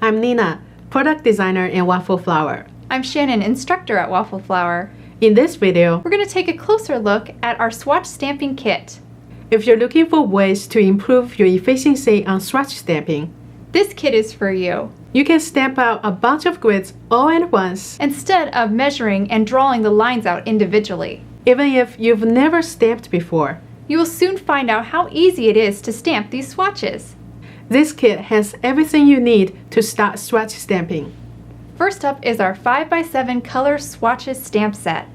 I'm Nina, product designer in Waffle Flower. I'm Channin, instructor at Waffle Flower. In this video, We're going to take a closer look at our Swatch Stamping Kit. if you're looking for ways to improve your efficiency on swatch stamping, This kit is for you. you can stamp out a bunch of grids all at once, Instead of measuring and drawing the lines out individually, even if you've never stamped before. you will soon find out how easy it is to stamp these swatches. This kit has everything you need to start swatch stamping. First up is our 5x7 color Swatches Stamp Set.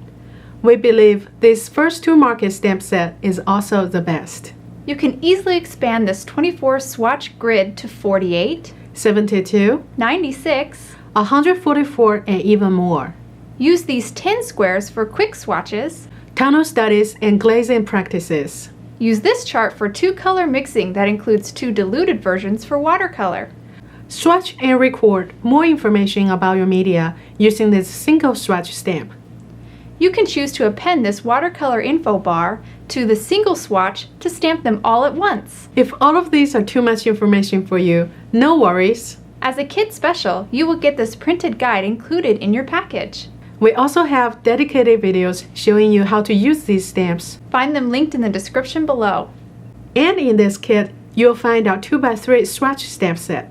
We believe this first to market stamp set is also the best. You can easily expand this 24 swatch grid to 48, 72, 96. 144, and even more. Use these 10 squares for quick swatches. Tunnel studies and glazing practices. Use this chart for 2-color mixing that includes 2 diluted versions for watercolor. Swatch and record more information about your media using this single swatch stamp. You can choose to append this watercolor info bar to the single swatch to stamp them all at once. If all of these are too much information for you, no worries. As a kit special, you will get this printed guide included in your package. We also have dedicated videos showing you how to use these stamps. Find them linked in the description below. And in this kit, you'll find our 2x3 swatch stamp set.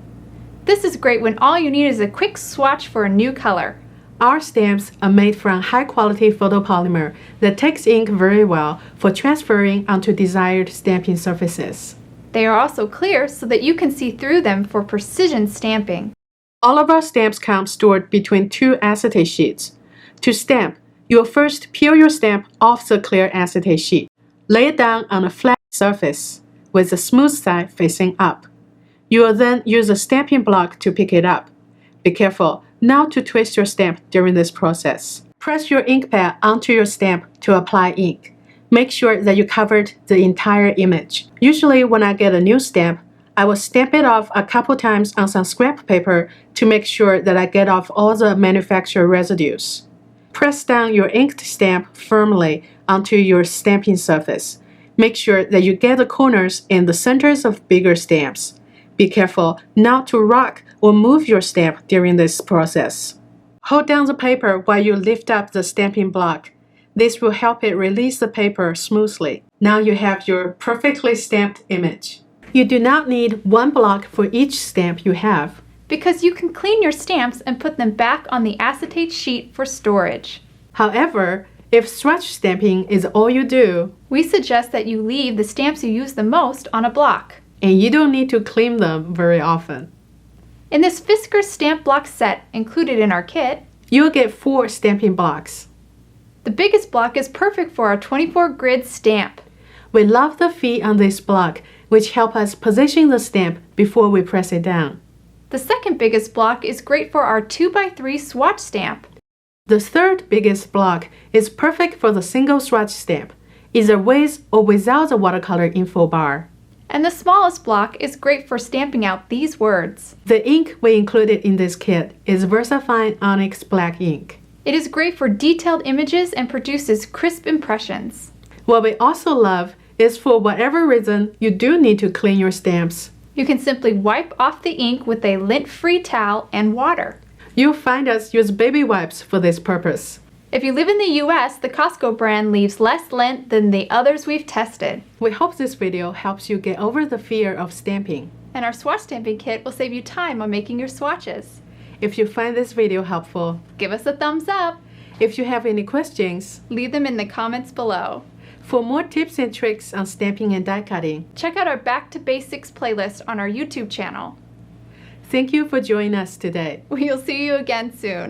This is great when all you need is a quick swatch for a new color. Our stamps are made from high-quality photopolymer that takes ink very well for transferring onto desired stamping surfaces. They are also clear so that you can see through them for precision stamping. All of our stamps come stored between 2 acetate sheets. To stamp, you'll first peel your stamp off the clear acetate sheet. Lay it down on a flat surface with the smooth side facing up. You will then use a stamping block to pick it up. Be careful not to twist your stamp during this process. Press your ink pad onto your stamp to apply ink. Make sure that you covered the entire image. Usually when I get a new stamp, I will stamp it off a couple times on some scrap paper to make sure that I get off all the manufacturer residues. Press down your inked stamp firmly onto your stamping surface. Make sure that you get the corners and the centers of bigger stamps. Be careful not to rock or move your stamp during this process. Hold down the paper while you lift up the stamping block. This will help it release the paper smoothly. Now you have your perfectly stamped image. You do not need one block for each stamp you have, Because you can clean your stamps and put them back on the acetate sheet for storage. However, if swatch stamping is all you do, We suggest that you leave the stamps you use the most on a block. and you don't need to clean them very often. In this Fiskars stamp block set included in our kit, You'll get 4 stamping blocks. the biggest block is perfect for our 24 grid stamp. We love the feet on this block, which help us position the stamp before we press it down. The second biggest block is great for our 2x3 swatch stamp. The third biggest block is perfect for the single swatch stamp, either with or without the watercolor info bar. And the smallest block is great for stamping out these words. The ink we included in this kit is Versafine Onyx black ink. It is great for detailed images and produces crisp impressions. What we also love is for whatever reason you do need to clean your stamps. You can simply wipe off the ink with a lint-free towel and water. You'll find us use baby wipes for this purpose. If you live in the US, the Costco brand leaves less lint than the others we've tested. We hope this video helps you get over the fear of stamping. And our Swatch Stamping Kit will save you time on making your swatches. If you find this video helpful, Give us a thumbs up. if you have any questions, Leave them in the comments below. for more tips and tricks on stamping and die cutting, Check out our Back to Basics playlist on our YouTube channel. thank you for joining us today. We'll see you again soon.